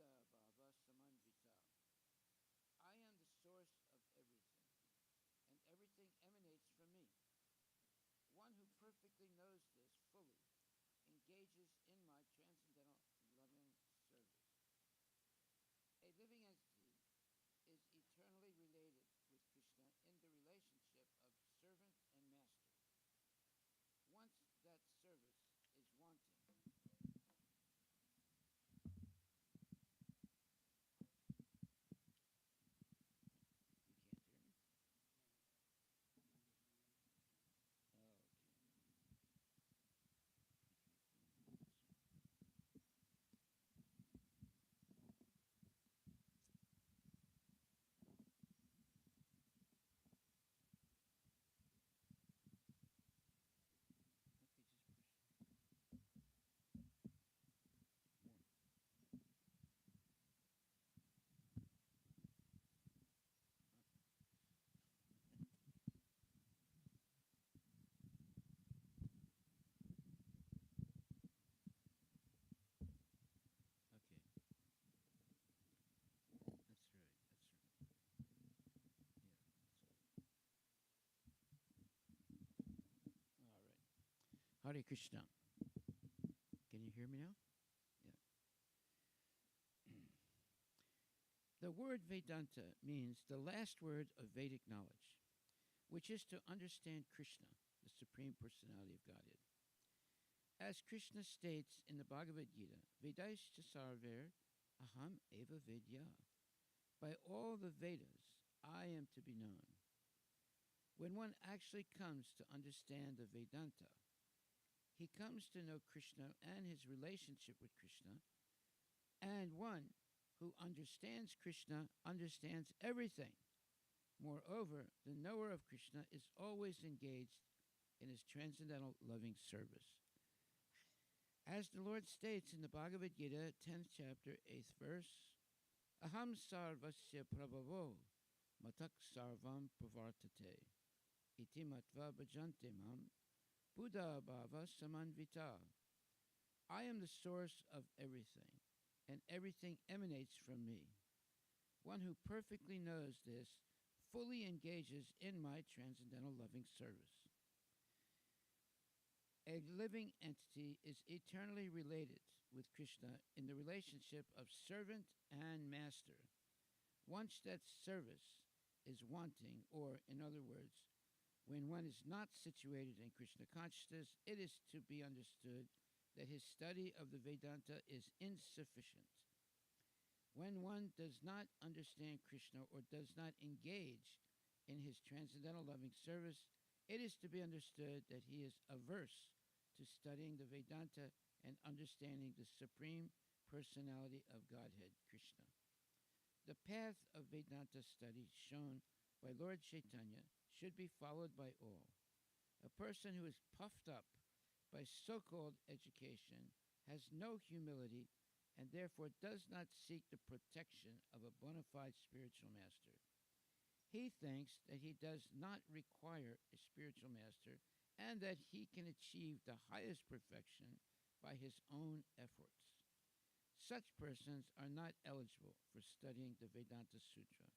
Buddha Bhava Samanvita. I am the source of everything, and everything emanates from me. One who perfectly knows this fully engages in my transcendental loving service. A living entity is eternally related with Krishna in the relationship of servant and master. Once that service is wanting, you can't hear me? Oh, okay, just push more. Okay, that's right. That's right. Yeah. All right. Hare Krishna. Can you hear me now? Yeah. The word Vedanta means the last word of Vedic knowledge, which is to understand Krishna, the Supreme Personality of Godhead. As Krishna states in the Bhagavad Gita, Vedaischa sarver aham eva vedya. By all the Vedas, I am to be known. When one actually comes to understand the Vedanta, he comes to know Krishna and his relationship with Krishna, and one who understands Krishna understands everything. Moreover, the knower of Krishna is always engaged in his transcendental loving service. As the Lord states in the Bhagavad Gita, 10th chapter, 8th verse, Aham sarvasya prabhavo matak sarvam pravartate iti matva bhajante mam Buddha bhava samanvita. I am the source of everything, and everything emanates from me. One who perfectly knows this fully engages in my transcendental loving service. A living entity is eternally related with Krishna in the relationship of servant and master. Once that service is wanting, or in other words, when one is not situated in Krishna consciousness, it is to be understood that his study of the Vedanta is insufficient. When one does not understand Krishna or does not engage in his transcendental loving service, it is to be understood that he is averse to studying the Vedanta and understanding the Supreme Personality of Godhead, Krishna. The path of Vedanta study shown by Lord Chaitanya should be followed by all. A person who is puffed up by so-called education has no humility and therefore does not seek the protection of a bona fide spiritual master. He thinks that he does not require a spiritual master and that he can achieve the highest perfection by his own efforts. Such persons are not eligible for studying the Vedanta Sutra.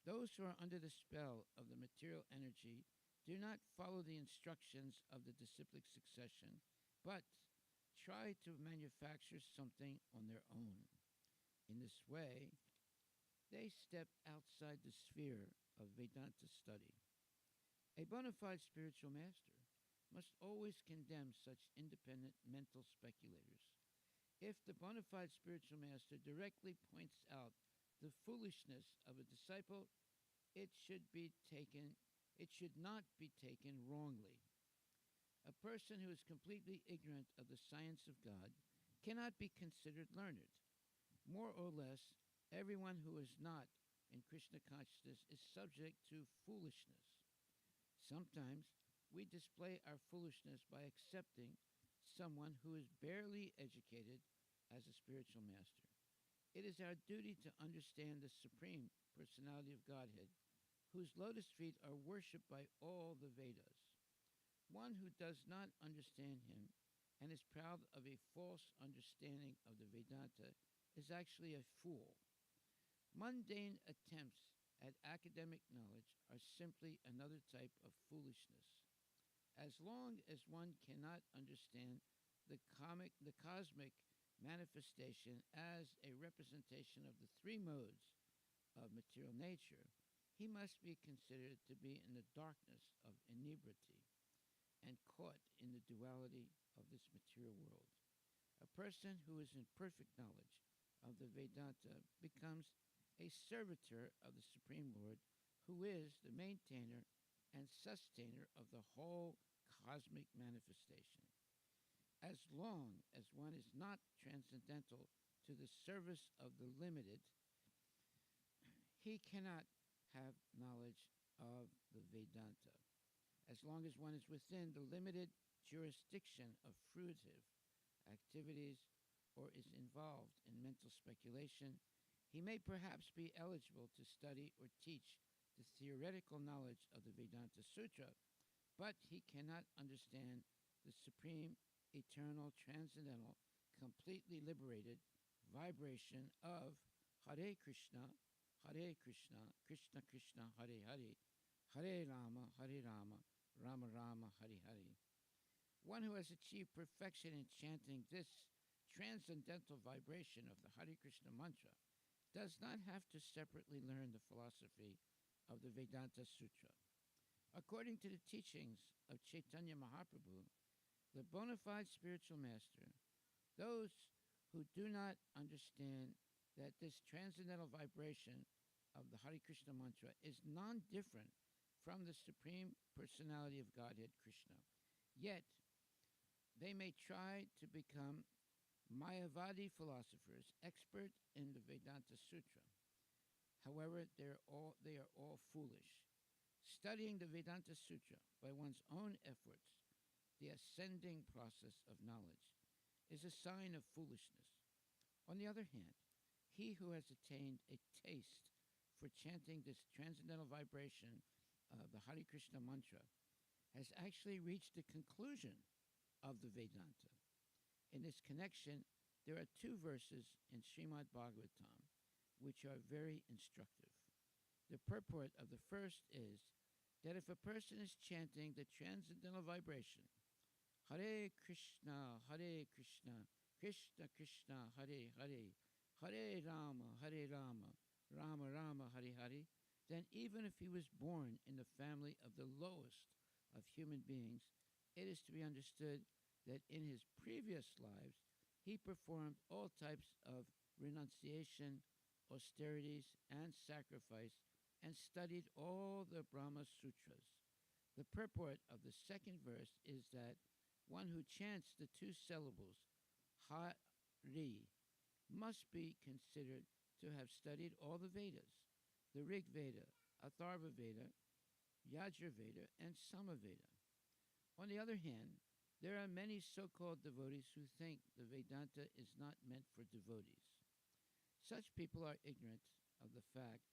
Those who are under the spell of the material energy do not follow the instructions of the disciplic succession, but try to manufacture something on their own. In this way, they step outside the sphere of Vedanta study. A bona fide spiritual master must always condemn such independent mental speculators. If the bona fide spiritual master directly points out the foolishness of a disciple, it should not be taken wrongly. A person who is completely ignorant of the science of God cannot be considered learned. More or less, everyone who is not in Krishna consciousness is subject to foolishness. Sometimes we display our foolishness by accepting someone who is barely educated as a spiritual master. It is our duty to understand the Supreme Personality of Godhead, whose lotus feet are worshipped by all the Vedas. One who does not understand him and is proud of a false understanding of the Vedanta is actually a fool. Mundane attempts at academic knowledge are simply another type of foolishness. As long as one cannot understand the cosmic manifestation as a representation of the three modes of material nature, he must be considered to be in the darkness of inebriety and caught in the duality of this material world. A person who is in perfect knowledge of the Vedanta becomes a servitor of the Supreme Lord, who is the maintainer and sustainer of the whole cosmic manifestation. As long as one is not transcendental to the service of the limited, he cannot have knowledge of the Vedanta. As long as one is within the limited jurisdiction of fruitive activities or is involved in mental speculation, he may perhaps be eligible to study or teach the theoretical knowledge of the Vedanta Sutra, but he cannot understand the supreme, eternal, transcendental, completely liberated vibration of Hare Krishna, Hare Krishna, Krishna Krishna, Hare Hare, Hare Rama, Hare Rama, Rama Rama, Hare Hare. One who has achieved perfection in chanting this transcendental vibration of the Hare Krishna mantra does not have to separately learn the philosophy of the Vedanta Sutra. According to the teachings of Chaitanya Mahaprabhu, the bona fide spiritual master, those who do not understand that this transcendental vibration of the Hare Krishna mantra is non-different from the Supreme Personality of Godhead Krishna, yet they may try to become Mayavadi philosophers, expert in the Vedanta Sutra. However, they are all foolish. Studying the Vedanta Sutra by one's own efforts, the ascending process of knowledge, is a sign of foolishness. On the other hand, he who has attained a taste for chanting this transcendental vibration of the Hare Krishna mantra has actually reached the conclusion of the Vedanta. In this connection, there are two verses in Srimad Bhagavatam which are very instructive. The purport of the first is that if a person is chanting the transcendental vibration, Hare Krishna, Krishna Krishna, Hare Hare, Hare Rama, Rama Rama, Hare Hare, then even if he was born in the family of the lowest of human beings, it is to be understood that in his previous lives he performed all types of renunciation, austerities, and sacrifice, and studied all the Brahma Sutras. The purport of the second verse is that one who chants the two syllables Hari must be considered to have studied all the Vedas, the Rig Veda, Atharva Veda, Yajur Veda, and Samaveda. On the other hand, there are many so-called devotees who think the Vedanta is not meant for devotees. Such people are ignorant of the fact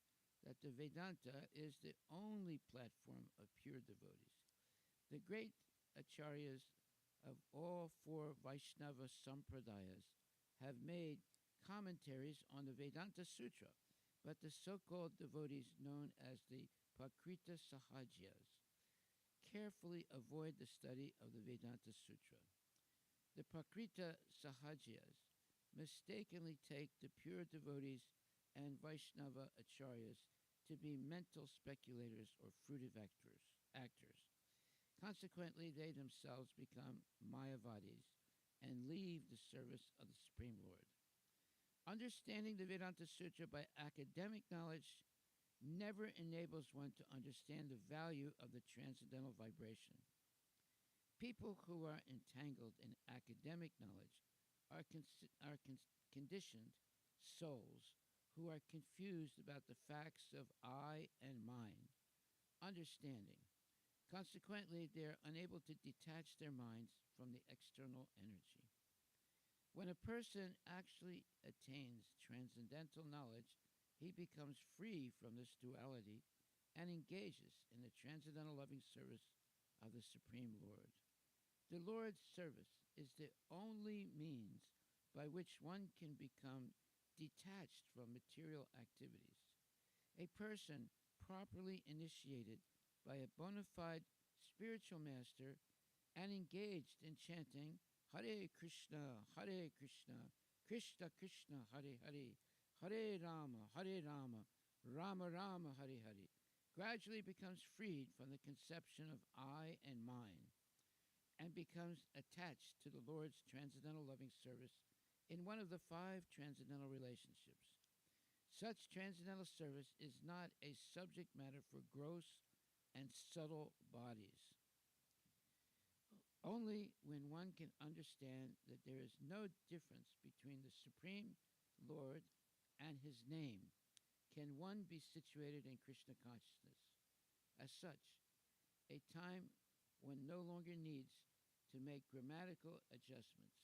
that the Vedanta is the only platform of pure devotees. The great acharyas of all four Vaishnava sampradayas have made commentaries on the Vedanta Sutra, but the so-called devotees known as the Prakrita Sahajyas carefully avoid the study of the Vedanta Sutra. The Prakrita Sahajyas mistakenly take the pure devotees and Vaishnava acharyas to be mental speculators or fruitive actors. Consequently, they themselves become Mayavadis and leave the service of the Supreme Lord. Understanding the Vedanta Sutra by academic knowledge never enables one to understand the value of the transcendental vibration. People who are entangled in academic knowledge are conditioned souls who are confused about the facts of I and mine, understanding. Consequently, they are unable to detach their minds from the external energy. When a person actually attains transcendental knowledge, he becomes free from this duality and engages in the transcendental loving service of the Supreme Lord. The Lord's service is the only means by which one can become detached from material activities. A person properly initiated by a bona fide spiritual master and engaged in chanting Hare Krishna, Krishna Krishna, Hare Hare, Hare Rama, Rama Rama, Hare Hare, gradually becomes freed from the conception of I and mine and becomes attached to the Lord's transcendental loving service in one of the five transcendental relationships. Such transcendental service is not a subject matter for gross and subtle bodies. Only when one can understand that there is no difference between the Supreme Lord and His name can one be situated in Krishna consciousness. As such, a time one no longer needs to make grammatical adjustments.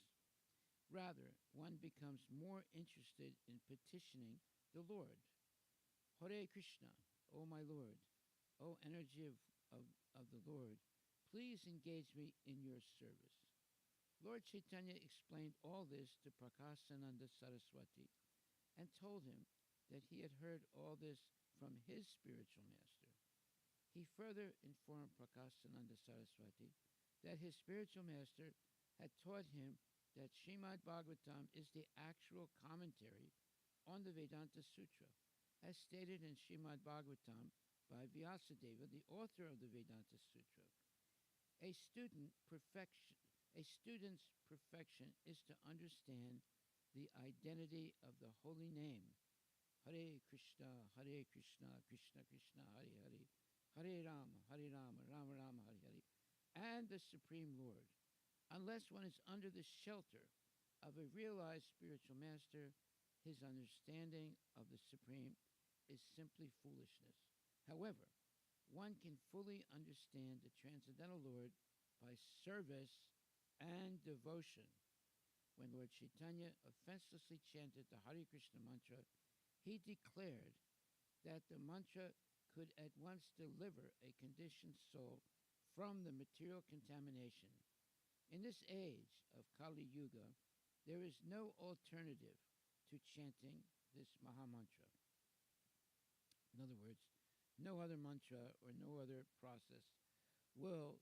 Rather, one becomes more interested in petitioning the Lord. Hare Krishna, O my Lord, O energy of the Lord, please engage me in your service. Lord Chaitanya explained all this to Prakasananda Saraswati and told him that he had heard all this from his spiritual master. He further informed Prakasananda Saraswati that his spiritual master had taught him that Srimad Bhagavatam is the actual commentary on the Vedanta Sutra, as stated in Srimad Bhagavatam by Vyasadeva, the author of the Vedanta Sutra. A student's perfection is to understand the identity of the holy name, Hare Krishna, Krishna Krishna, Hare Hare, Hare Rama, Rama Rama, Hare Hare, and the Supreme Lord. Unless one is under the shelter of a realized spiritual master, his understanding of the Supreme is simply foolishness. However, one can fully understand the Transcendental Lord by service and devotion. When Lord Chaitanya offenselessly chanted the Hare Krishna mantra, he declared that the mantra could at once deliver a conditioned soul from the material contamination. In this age of Kali Yuga, there is no alternative to chanting this Mahamantra. In other words, no other mantra or no other process will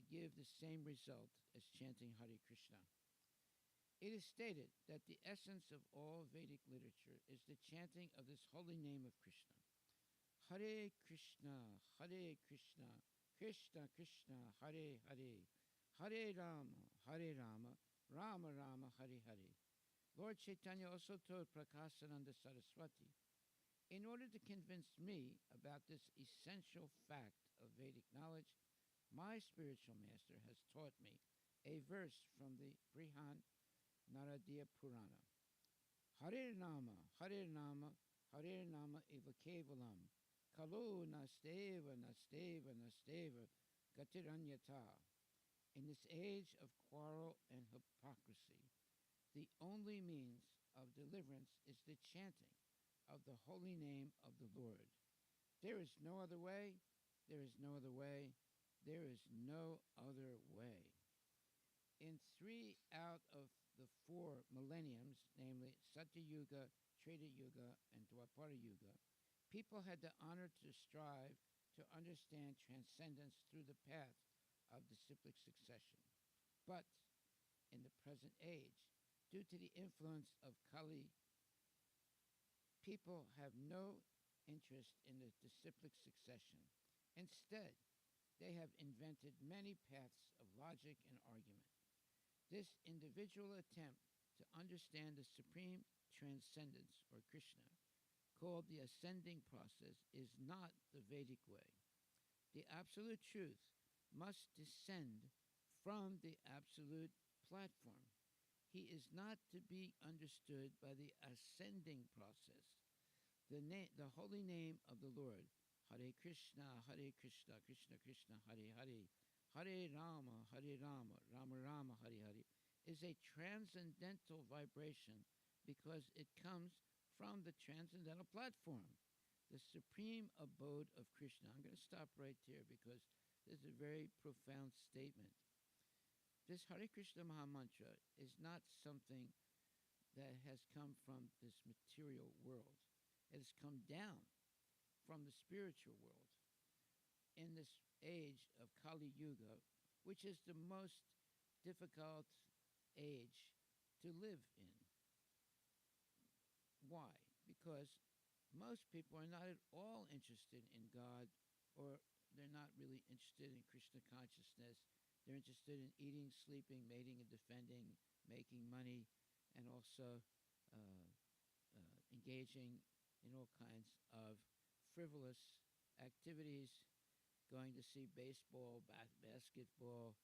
give the same result as chanting Hare Krishna. It is stated that the essence of all Vedic literature is the chanting of this holy name of Krishna. Hare Krishna, Krishna Krishna, Hare Hare, Hare Rama, Rama Rama, Hare Hare. Lord Chaitanya also told Prakasananda Saraswati, in order to convince me about this essential fact of Vedic knowledge, my spiritual master has taught me a verse from the Brihan Naradiya Purana. Hare Nama, Hare Nama, Hare Nama eva kevalam, kalu nasteva, nasteva, nasteva, gatiranyata. In this age of quarrel and hypocrisy, the only means of deliverance is the chanting of the holy name of the Lord. There is no other way, there is no other way, there is no other way. In 3 out of the 4 millenniums, namely Satya Yuga, Treta Yuga, and Dwapara Yuga, people had the honor to strive to understand transcendence through the path of disciplic succession. But in the present age, due to the influence of Kali, people have no interest in the disciplic succession. Instead, they have invented many paths of logic and argument. This individual attempt to understand the supreme transcendence, or Krishna, called the ascending process, is not the Vedic way. The absolute truth must descend from the absolute platform. He is not to be understood by the ascending process. The holy name of the Lord, Hare Krishna, Krishna Krishna, Hare Hare, Hare Rama, Rama Rama, Hare Hare, is a transcendental vibration because it comes from the transcendental platform, the supreme abode of Krishna. I'm going to stop right here because this is a very profound statement. This Hare Krishna Mahamantra is not something that has come from this material world. It has come down from the spiritual world in this age of Kali Yuga, which is the most difficult age to live in. Why? Because most people are not at all interested in God, or they're not really interested in Krishna consciousness. They're interested in eating, sleeping, mating, and defending, making money, and also uh, engaging in all kinds of frivolous activities, going to see baseball, basketball,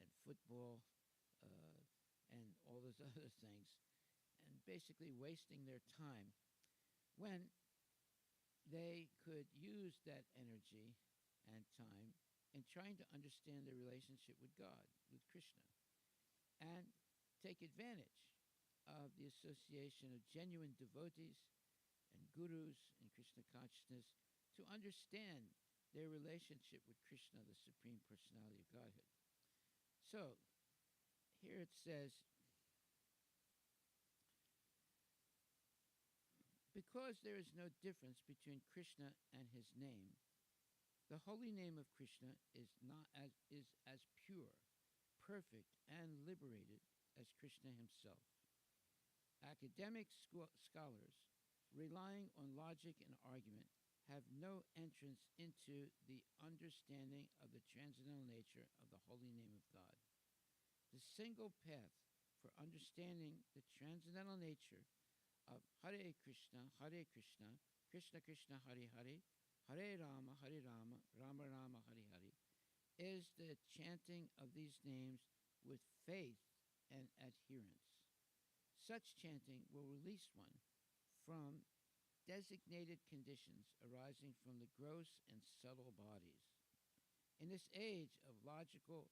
and football, uh, and all those other things, and basically wasting their time when they could use that energy and time in trying to understand their relationship with God, with Krishna, and take advantage of the association of genuine devotees and gurus in Krishna consciousness to understand their relationship with Krishna, the Supreme Personality of Godhead. So, here it says, because there is no difference between Krishna and his name, the holy name of Krishna is as pure, perfect, and liberated as Krishna himself. Academic scholars, relying on logic and argument, have no entrance into the understanding of the transcendental nature of the holy name of God. The single path for understanding the transcendental nature of Hare Krishna, Krishna Krishna, Hare Hare, Hare Rama, Rama Rama, Hare Hare, is the chanting of these names with faith and adherence. Such chanting will release one from designated conditions arising from the gross and subtle bodies. In this age of logical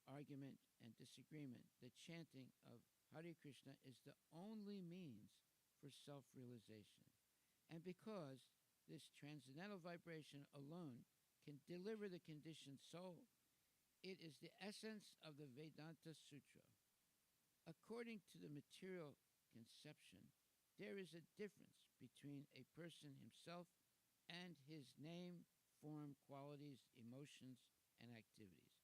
argument and disagreement, the chanting of Hare Krishna is the only means for self-realization. And because this transcendental vibration alone can deliver the conditioned soul, it is the essence of the Vedanta Sutra. According to the material conception, there is a difference between a person himself and his name, form, qualities, emotions, and activities.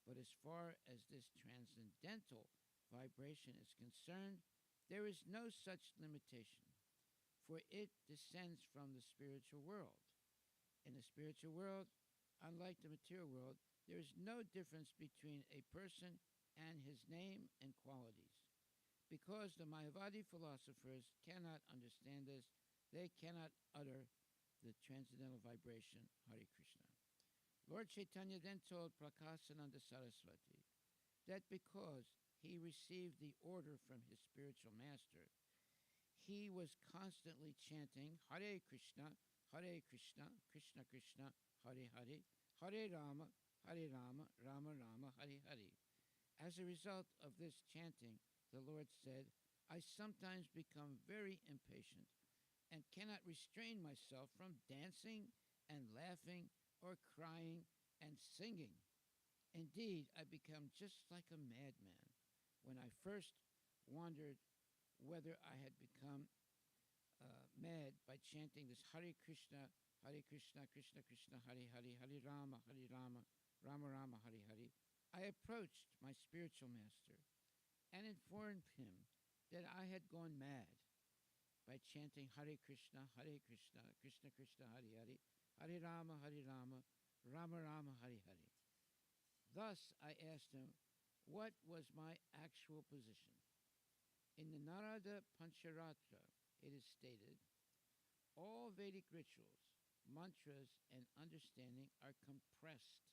But as far as this transcendental vibration is concerned, there is no such limitation, for it descends from the spiritual world. In the spiritual world, unlike the material world, there is no difference between a person and his name and qualities. Because the Mayavadi philosophers cannot understand this, they cannot utter the transcendental vibration Hare Krishna. Lord Chaitanya then told Prakasananda Saraswati that because he received the order from his spiritual master, he was constantly chanting Hare Krishna, Krishna Krishna, Hare Hare, Hare Rama, Rama Rama, Hare Hare. As a result of this chanting, the Lord said, I sometimes become very impatient and cannot restrain myself from dancing and laughing or crying and singing. Indeed, I become just like a madman. When I first wondered whether I had become mad by chanting this Hare Krishna, Krishna Krishna, Hare Hare, Hare Rama, Rama Rama, Hare Hare, I approached my spiritual master and informed him that I had gone mad by chanting Hare Krishna, Krishna Krishna, Hare Hare, Hare Rama, Rama Rama, Hare Hare. Thus I asked him what was my actual position. In the Narada Pancharatra, it is stated, all Vedic rituals, mantras, and understanding are compressed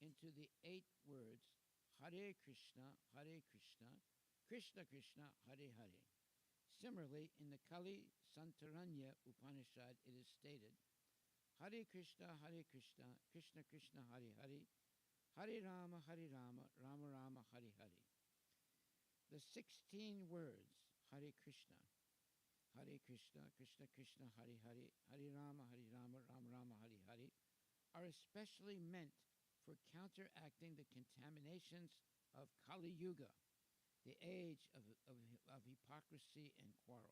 into the 8 words Hare Krishna, Krishna Krishna, Hare Hare. Similarly, in the Kali Santaranya Upanishad, it is stated, Hare Krishna, Krishna Krishna, Hare Hare, Hare Rama, Rama Rama, Hare Hare. The 16 words, Hare Krishna, Krishna Krishna, Hare Hare, Hare Rama, Rama Rama, Hare Hare, are especially meant for counteracting the contaminations of Kali Yuga, the age of hypocrisy and quarrel.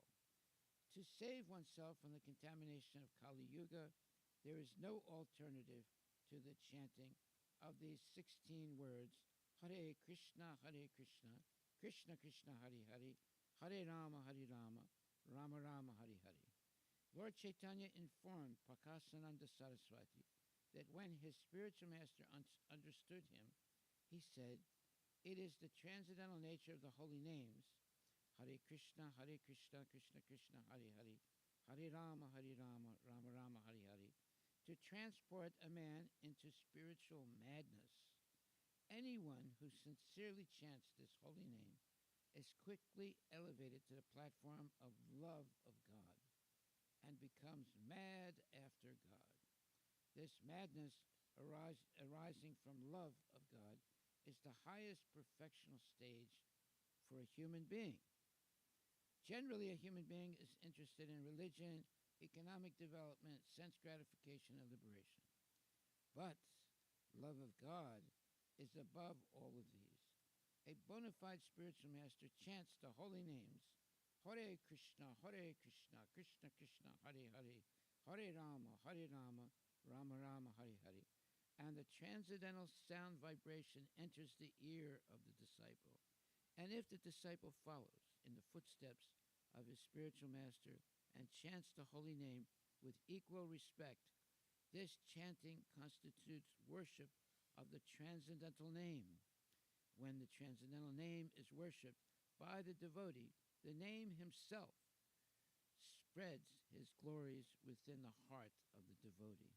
To save oneself from the contamination of Kali Yuga, there is no alternative to the chanting of these 16 words: Hare Krishna, Krishna Krishna, Hare Rama, Rama Rama, Hare Hare. Lord Chaitanya informed Prakasananda Saraswati that when his spiritual master understood him, he said, "It is the transcendental nature of the holy names, Hare Krishna, Krishna Krishna, Hare Hare, Hare Rama, Rama Rama, Hare Hare, to transport a man into spiritual madness. Anyone who sincerely chants this holy name is quickly elevated to the platform of love of God and becomes mad after God. This madness arising from love of God is the highest perfectional stage for a human being. Generally, a human being is interested in religion, economic development, sense gratification, and liberation. But love of God is above all of these. A bona fide spiritual master chants the holy names Hare Krishna, Krishna Krishna, Hare Hare, Hare Rama, Rama Rama, Hare Hare, and the transcendental sound vibration enters the ear of the disciple. And if the disciple follows in the footsteps of his spiritual master and chants the holy name with equal respect, this chanting constitutes worship of the transcendental name. When the transcendental name is worshipped by the devotee, the name himself spreads his glories within the heart of the devotee.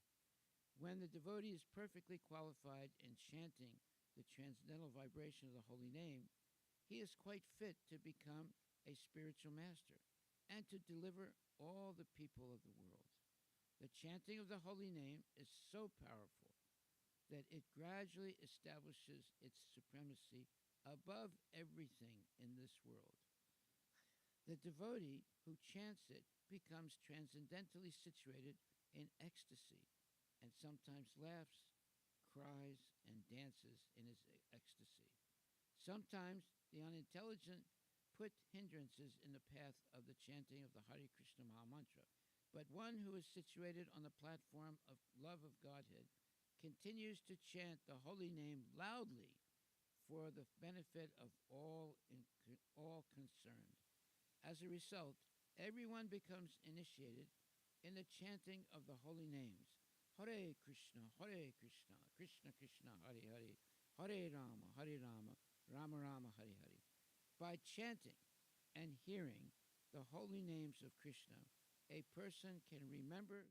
When the devotee is perfectly qualified in chanting the transcendental vibration of the holy name, he is quite fit to become a spiritual master and to deliver all the people of the world. The chanting of the holy name is so powerful that it gradually establishes its supremacy above everything in this world. The devotee who chants it becomes transcendentally situated in ecstasy and sometimes laughs, cries, and dances in his ecstasy. Sometimes the unintelligent put hindrances in the path of the chanting of the Hare Krishna Maha Mantra, but one who is situated on the platform of love of Godhead continues to chant the holy name loudly for the benefit of all concerned. As a result, everyone becomes initiated in the chanting of the holy names Hare Krishna, Krishna Krishna, Hare Hare, Hare Rama, Rama Rama, Hare Hare. By chanting and hearing the holy names of Krishna, a person can remember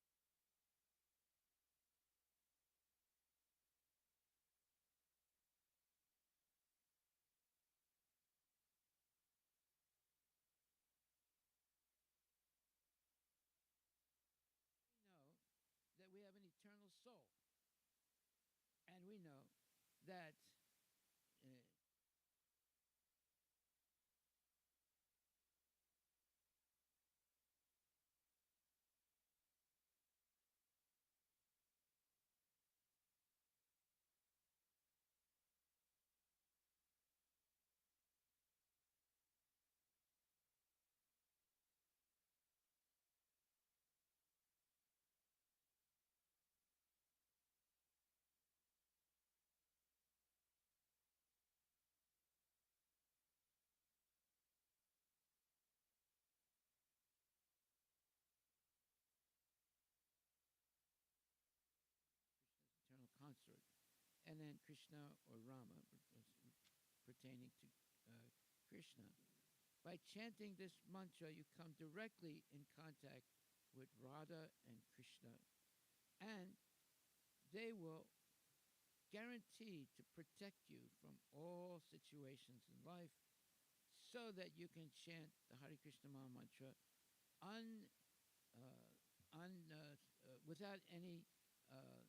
fact. We know that we have an eternal soul, and we know that uh, Krishna's eternal consort, and then Krishna or Rama pertaining to Krishna. By chanting this mantra, you come directly in contact with Radha and Krishna, and they will guarantee to protect you from all situations in life so that you can chant the Hare Krishna Maha Mantra un, without any uh,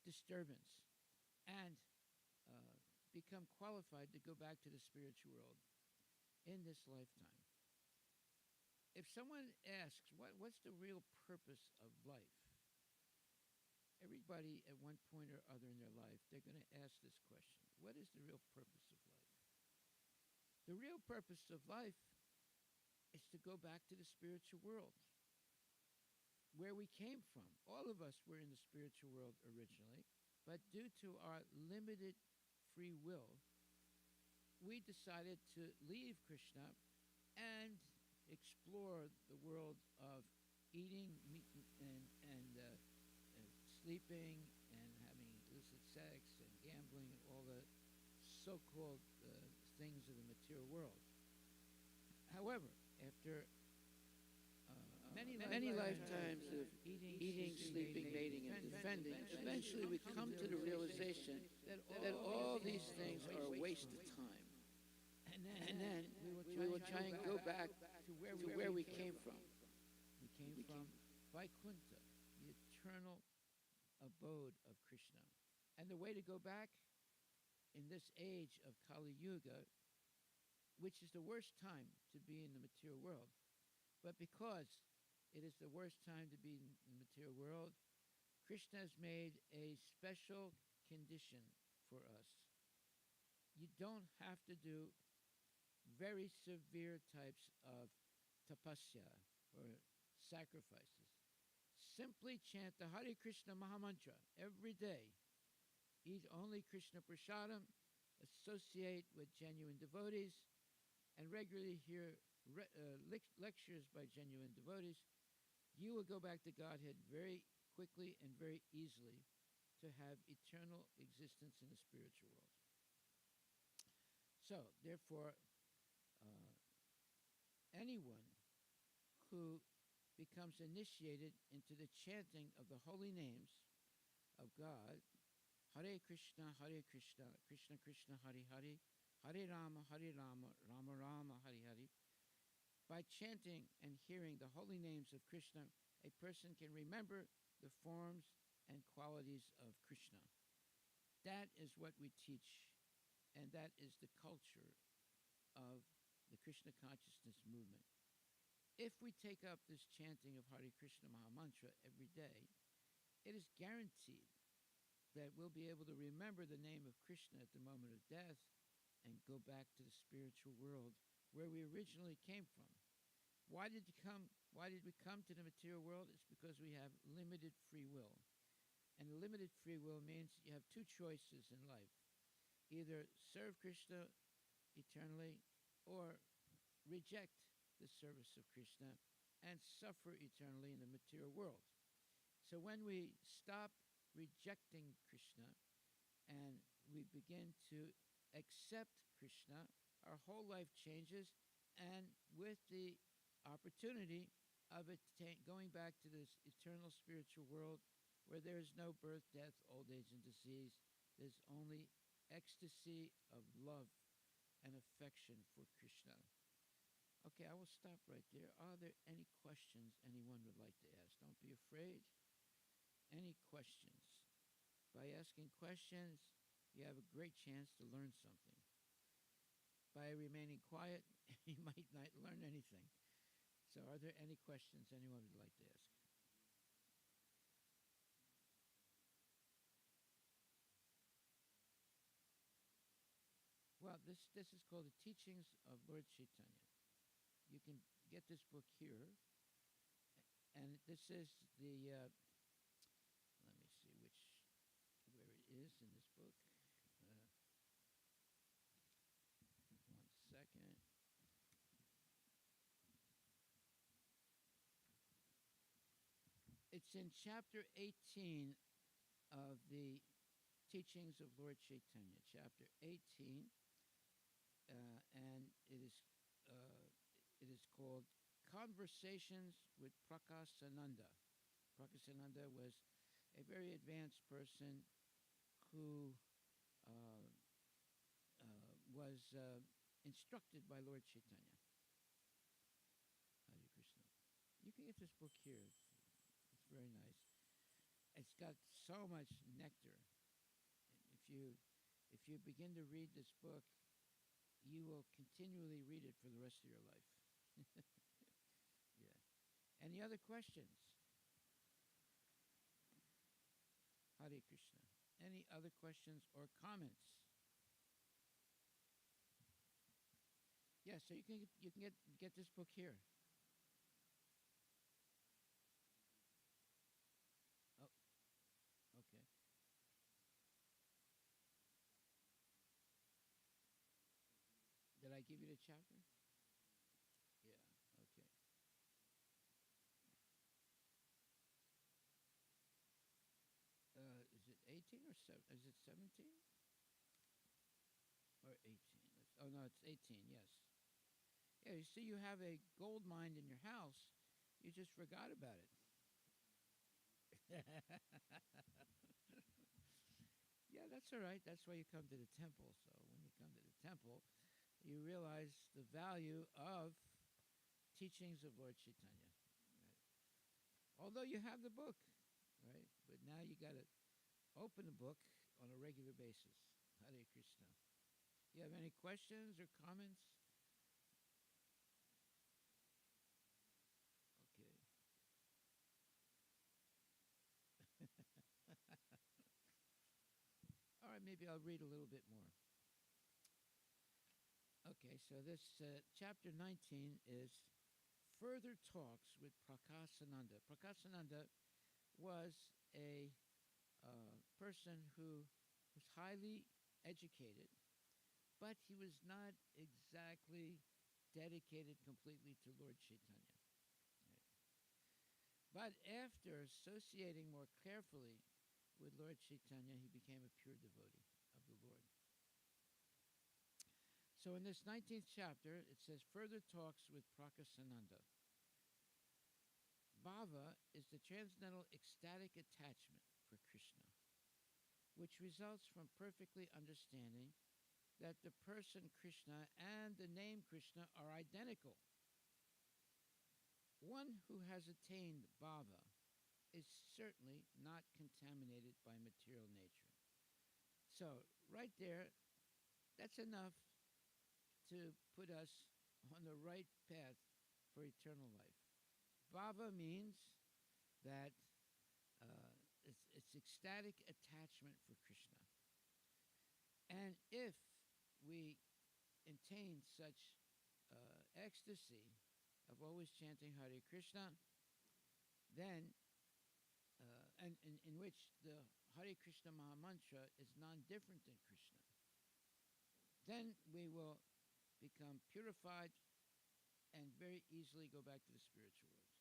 disturbance. And uh, become qualified to go back to the spiritual world in this lifetime. If someone asks, what's the real purpose of life? Everybody at one point or other in their life, they're going to ask this question. What is the real purpose of life? The real purpose of life is to go back to the spiritual world, where we came from. All of us were in the spiritual world originally, but due to our limited free will, we decided to leave Krishna and explore the world of eating meat and sleeping and having illicit sex and gambling and all the so-called things of the material world. However, after many lifetimes of eating, sleeping, mating, and defending, eventually we come to the realization that all these things are a waste of time. And then we will try and go back to where we came from. We came from Vaikuntha, the eternal abode of Krishna. And the way to go back in this age of Kali Yuga, which is the worst time to be in the material world, but because it is the worst time to be in the material world, Krishna has made a special condition for us. You don't have to do very severe types of tapasya or sacrifices. Simply chant the Hare Krishna Mahamantra every day. Eat only Krishna Prasadam, associate with genuine devotees, and regularly hear lectures by genuine devotees. You will go back to Godhead very quickly and very easily to have eternal existence in the spiritual world. So, therefore, anyone who becomes initiated into the chanting of the holy names of God, Hare Krishna, Krishna Krishna, Hare Hare, Hare Rama, Rama Rama, Hare Hare. By chanting and hearing the holy names of Krishna, a person can remember the forms and qualities of Krishna. That is what we teach, and that is the culture of the Krishna consciousness movement. If we take up this chanting of Hare Krishna Mahamantra every day, it is guaranteed that we'll be able to remember the name of Krishna at the moment of death and go back to the spiritual world where we originally came from. Why did we come to the material world? It's because we have limited free will. And limited free will means you have two choices in life. Either serve Krishna eternally or reject the service of Krishna and suffer eternally in the material world. So when we stop rejecting Krishna and we begin to accept Krishna, our whole life changes, and with the opportunity of going back to this eternal spiritual world where there is no birth, death, old age, and disease, there's only ecstasy of love and affection for Krishna. Okay, I will stop right there. Are there any questions anyone would like to ask? Don't be afraid. Any questions? By asking questions, you have a great chance to learn something. By remaining quiet, you might not learn anything. So are there any questions anyone would like to ask? Well, this is called The Teachings of Lord Chaitanya. You can get this book here. And this is the, let me see where it is in this book. 1 second. It's in chapter 18 of the Teachings of Lord Chaitanya, chapter 18, and it is called Conversations with Prakasananda. Prakasananda was a very advanced person who was instructed by Lord Chaitanya. Hare Krishna. You can get this book here. It's very nice. It's got so much nectar. If you begin to read this book, you will continually read it for the rest of your life. Yeah. Any other questions? Hare Krishna. Any other questions or comments? Yeah, so you can get this book here. Oh, okay. Did I give you the chapter? Yeah. Okay. Is it 18 or is it 17 or 18? Oh no, it's 18. Yes. Yeah. You see, you have a gold mine in your house. You just forgot about it. Yeah, that's all right. That's why you come to the temple. So when you come to the temple, you realize the value of teachings of Lord Chaitanya. Right? Although you have the book, right? But now you got to open the book on a regular basis. Hare Krishna. You have any questions or comments? Okay. All right, maybe I'll read a little bit more. Okay, so this chapter 19 is further talks with Prakasananda. Prakasananda was a person who was highly educated, but he was not exactly dedicated completely to Lord Chaitanya. Right? But after associating more carefully with Lord Chaitanya, he became a pure devotee of the Lord. So in this 19th chapter, it says further talks with Prakasananda. Bhava is the transcendental ecstatic attachment for Krishna, which results from perfectly understanding that the person Krishna and the name Krishna are identical. One who has attained bhava is certainly not contaminated by material nature. So, right there, that's enough to put us on the right path for eternal life. Bhava means that it's ecstatic attachment for Krishna. And if we attain such ecstasy of always chanting Hare Krishna, then, and in which the Hare Krishna Mahamantra is non-different than Krishna, then we will become purified and very easily go back to the spiritual world.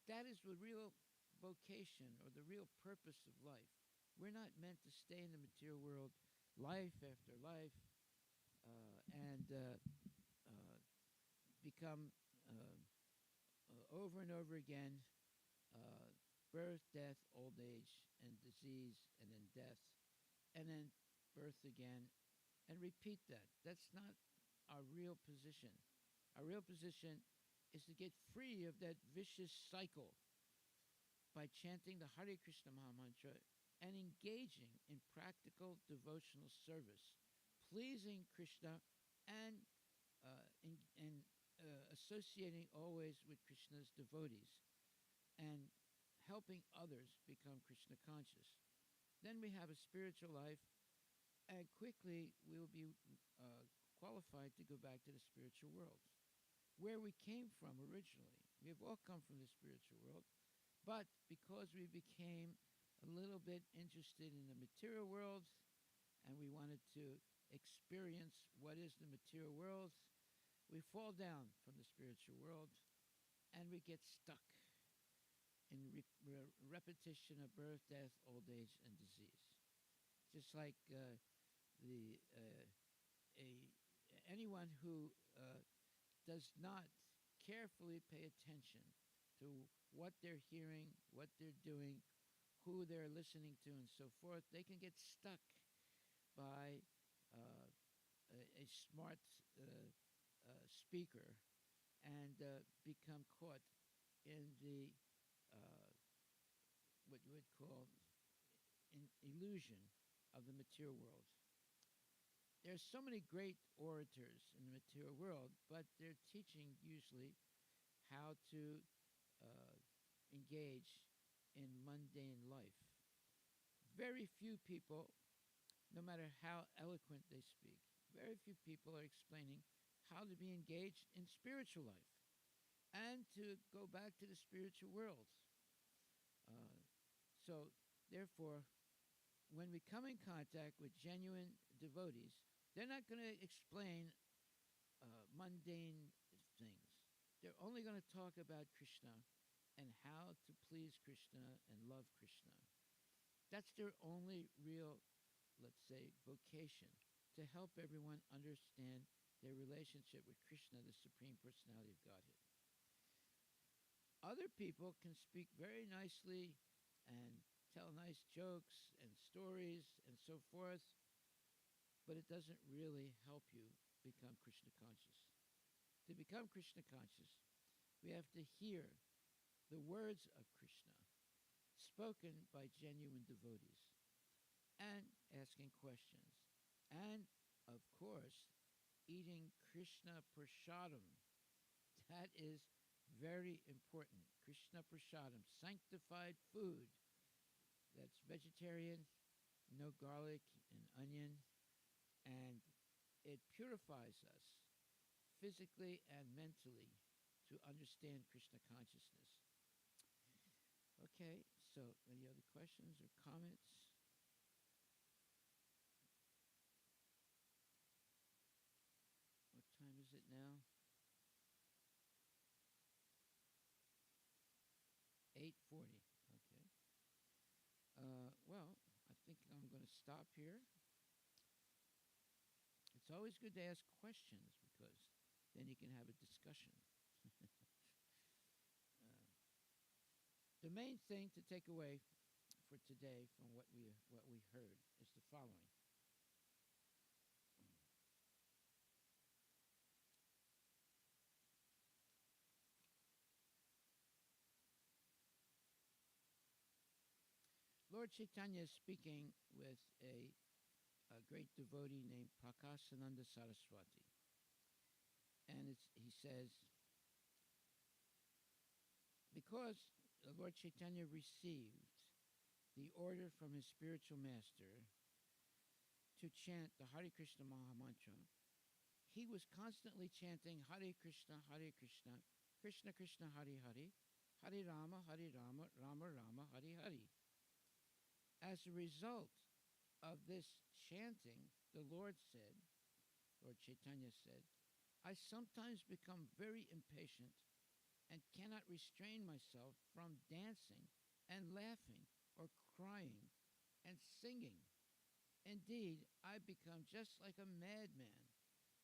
That is the real vocation or the real purpose of life. We're not meant to stay in the material world life after life and become over and over again birth, death, old age, and disease, and then death, and then birth again, and repeat that. That's not our real position. Our real position is to get free of that vicious cycle by chanting the Hare Krishna Mahamantra and engaging in practical devotional service, pleasing Krishna and associating always with Krishna's devotees and helping others become Krishna conscious. Then we have a spiritual life, and quickly we will be qualified to go back to the spiritual world, where we came from originally. We have all come from the spiritual world, but because we became a little bit interested in the material world and we wanted to experience what is the material world, we fall down from the spiritual world and we get stuck in repetition of birth, death, old age, and disease. Just like anyone who does not carefully pay attention to what they're hearing, what they're doing, who they're listening to, and so forth, they can get stuck by a smart speaker and become caught in the what you would call illusion of the material world. There's so many great orators in the material world, but they're teaching usually how to uh, engage in mundane life. Very few people, no matter how eloquent they speak, very few people are explaining how to be engaged in spiritual life and to go back to the spiritual world. Uh, so, therefore, when we come in contact with genuine devotees, they're not going to explain mundane things. They're only going to talk about Krishna and how to please Krishna and love Krishna. That's their only real, let's say, vocation, to help everyone understand their relationship with Krishna, the Supreme Personality of Godhead. Other people can speak very nicely and tell nice jokes and stories and so forth, but it doesn't really help you become Krishna conscious. To become Krishna conscious, we have to hear the words of Krishna spoken by genuine devotees and asking questions. And, of course, eating Krishna prasadam. That is very important. Krishna prasadam, sanctified food that's vegetarian, no garlic and onion, and it purifies us physically and mentally to understand Krishna consciousness. Okay, so any other questions or comments? What time is it now? 8:40. Okay. Well, I think I'm going to stop here. It's always good to ask questions because then you can have a discussion. The main thing to take away for today from what we heard is the following. Lord Chaitanya is speaking with a great devotee named Prakasananda Saraswati. And he says, because Lord Chaitanya received the order from his spiritual master to chant the Hare Krishna Maha Mantra, he was constantly chanting Hare Krishna, Krishna Krishna, Hare Hare, Hare Rama, Rama Rama, Hare Hare. As a result of this chanting, the Lord Chaitanya said, I sometimes become very impatient and cannot restrain myself from dancing and laughing or crying and singing. Indeed, I become just like a madman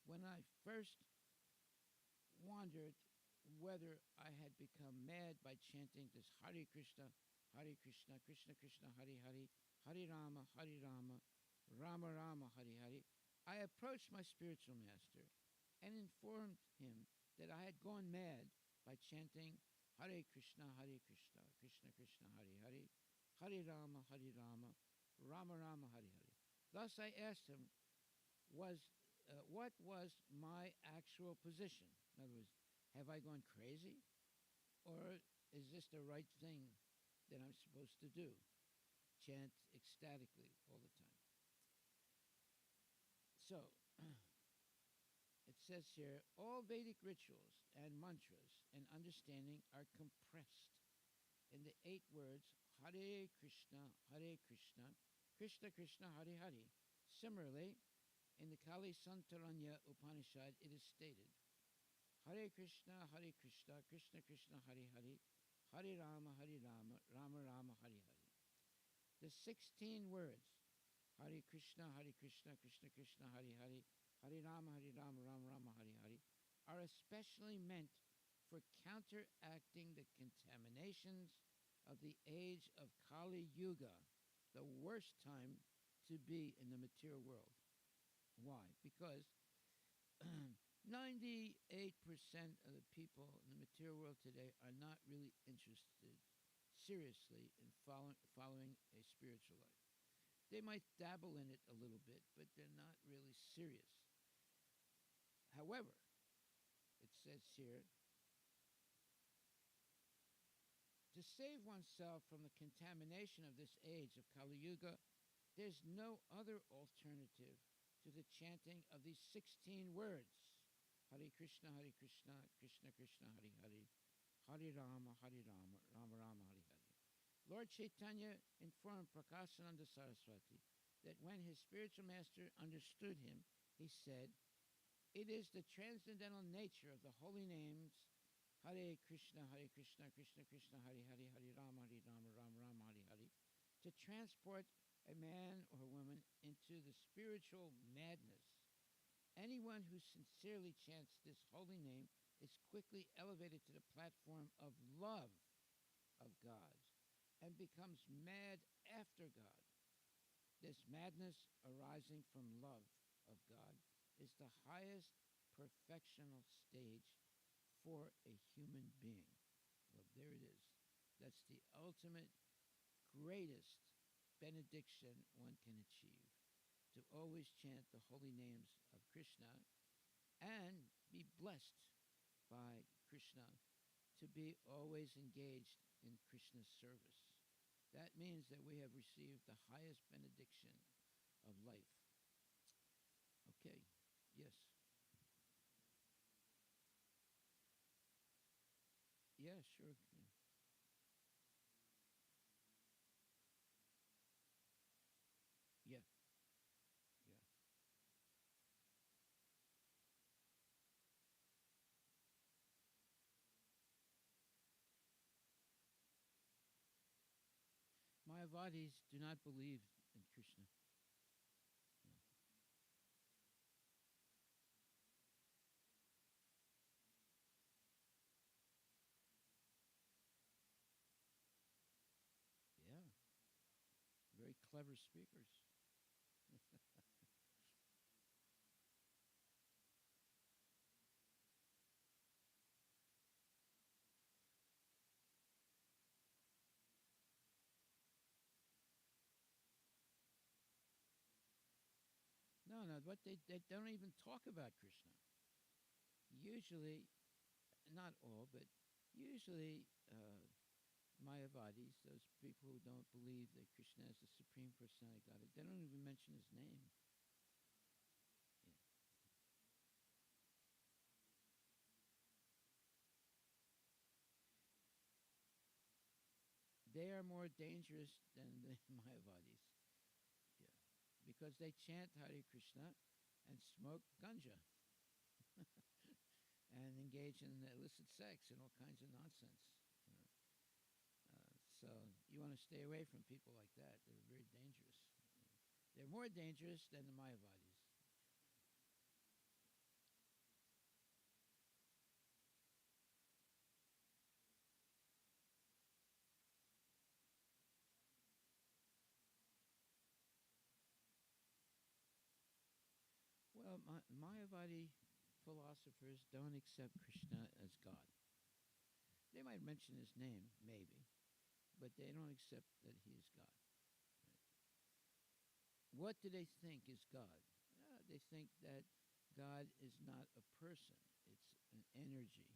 when I first wondered whether I had become mad by chanting this Hare Krishna, Krishna Krishna, Hare Hare, Hare Rama, Rama Rama, Hare Hare. I approached my spiritual master and informed him that I had gone mad by chanting Hare Krishna, Krishna Krishna, Hare Hare, Hare Rama, Rama Rama, Hare Hare. Thus I asked him, what was my actual position? In other words, have I gone crazy? Or is this the right thing that I'm supposed to do? Chant ecstatically all the time. So, it says here, all Vedic rituals and mantras and understanding are compressed in the 8 words Hare Krishna, Krishna Krishna, Hare Hare. Similarly, in the Kali Santaranya Upanishad, it is stated, Hare Krishna, Krishna Krishna, Hare Hare, Hare Rama, Rama Rama, Hare Hare. The 16 words, Hare Krishna, Krishna Krishna, Hare Hare, Hare Rama, Rama Rama, Hare Hare, are especially meant for counteracting the contaminations of the age of Kali Yuga, the worst time to be in the material world. Why? Because 98% of the people in the material world today are not really interested seriously in following a spiritual life. They might dabble in it a little bit, but they're not really serious. However, it says here, to save oneself from the contamination of this age of Kali Yuga, there's no other alternative to the chanting of these 16 words. Hare Krishna, Krishna Krishna, Hare Hare, Hare Rama, Rama Rama, Hare Hare. Lord Chaitanya informed Prakashananda Saraswati that when his spiritual master understood him, he said, "It is the transcendental nature of the holy names Hare Krishna, Krishna Krishna, Hare Hare, Hare Rama, Rama Rama, Hare Hare, to transport a man or woman into the spiritual madness. Anyone who sincerely chants this holy name is quickly elevated to the platform of love of God and becomes mad after God. This madness arising from love of God is the highest perfectional stage for a human being." Well, there it is. That's the ultimate, greatest benediction one can achieve, to always chant the holy names of Krishna and be blessed by Krishna, to be always engaged in Krishna's service. That means that we have received the highest benediction of life. Okay, yes. Yeah, sure. Yeah, yeah. Mayavadis do not believe in Krishna. No. Yeah, very clever speakers. No, no, what they don't even talk about Krishna. Usually, not all, but usually Mayavadis, those people who don't believe that Krishna is the Supreme Personality of God, they don't even mention his name. Yeah. They are more dangerous than the Mayavadis. Yeah. Because they chant Hare Krishna and smoke ganja and engage in illicit sex and all kinds of nonsense. You know. So you want to stay away from people like that. They're very dangerous. They're more dangerous than the Mayavadis. Well, Mayavadi philosophers don't accept Krishna as God. They might mention his name, maybe, but they don't accept that he is God. Right? What do they think is God? They think that God is not a person, it's an energy,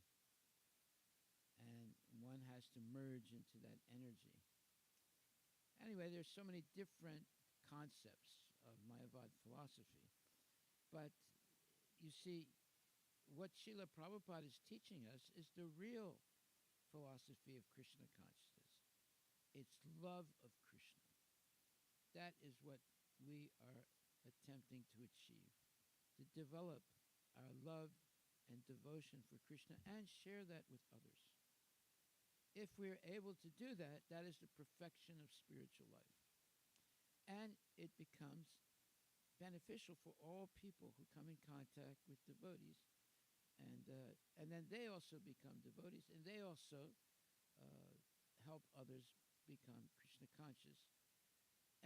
and one has to merge into that energy. Anyway, there's so many different concepts of Mayavad philosophy, but you see, what Srila Prabhupada is teaching us is the real philosophy of Krishna consciousness. It's love of Krishna. That is what we are attempting to achieve, to develop our love and devotion for Krishna and share that with others. If we're able to do that, that is the perfection of spiritual life. And it becomes beneficial for all people who come in contact with devotees. And then they also become devotees, and they also uh, help others become Krishna conscious.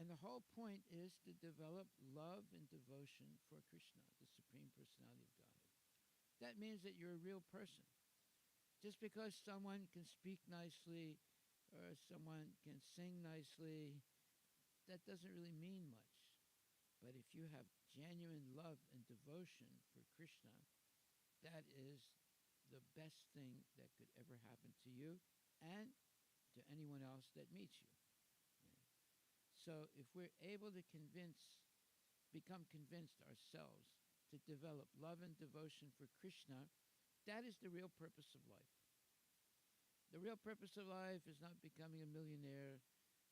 And the whole point is to develop love and devotion for Krishna, the Supreme Personality of Godhead. That means that you're a real person. Just because someone can speak nicely or someone can sing nicely that doesn't really mean much. But if you have genuine love and devotion for Krishna, that is the best thing that could ever happen to you and to anyone else that meets you. Yeah. So if we're able to become convinced ourselves to develop love and devotion for Krishna, that is the real purpose of life. The real purpose of life is not becoming a millionaire.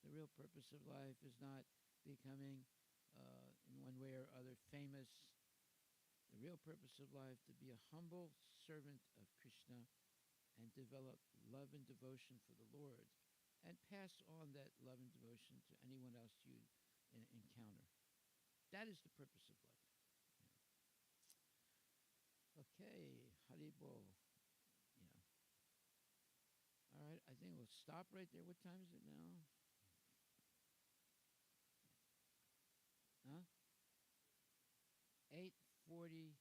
The real purpose of life is not becoming, in one way or other, famous. The real purpose of life to be a humble servant of Krishna and develop love and devotion for the Lord and pass on that love and devotion to anyone else you encounter. That is the purpose of life. Yeah. Okay, Haribol. Yeah. All right, I think we'll stop right there. What time is it now? Huh? 8:45.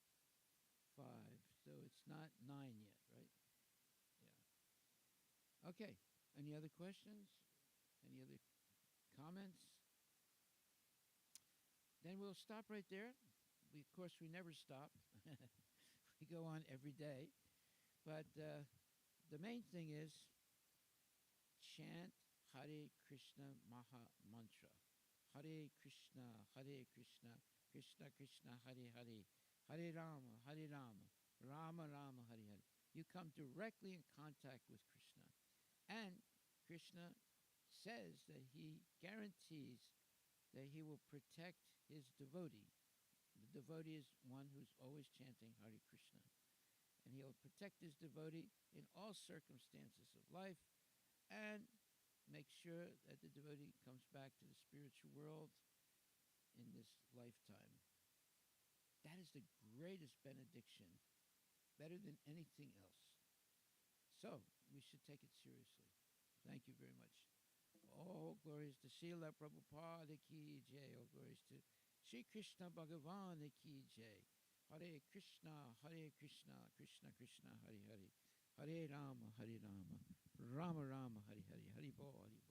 So it's not 9 yet, right? Yeah. Okay. Any other questions? Any other comments? Then we'll stop right there. Of course, we never stop. We go on every day. But the main thing is chant Hare Krishna Maha Mantra. Hare Krishna, Krishna Krishna, Hare Hare, Hare Rama, Rama Rama, Hare Hare. You come directly in contact with Krishna. And Krishna says that he guarantees that he will protect his devotee. The devotee is one who's always chanting Hare Krishna. And he'll protect his devotee in all circumstances of life and make sure that the devotee comes back to the spiritual world in this lifetime. That is the greatest benediction, better than anything else. So we should take it seriously. Thank you very much. All glories to Srila Prabhupada ki jai. All glories to Sri Krishna Bhagavan ki jai. Hare Krishna, Krishna Krishna, Hare Hare. Hare Rama, Rama Rama, Hare Hare. Hari Bol, Hari Bol.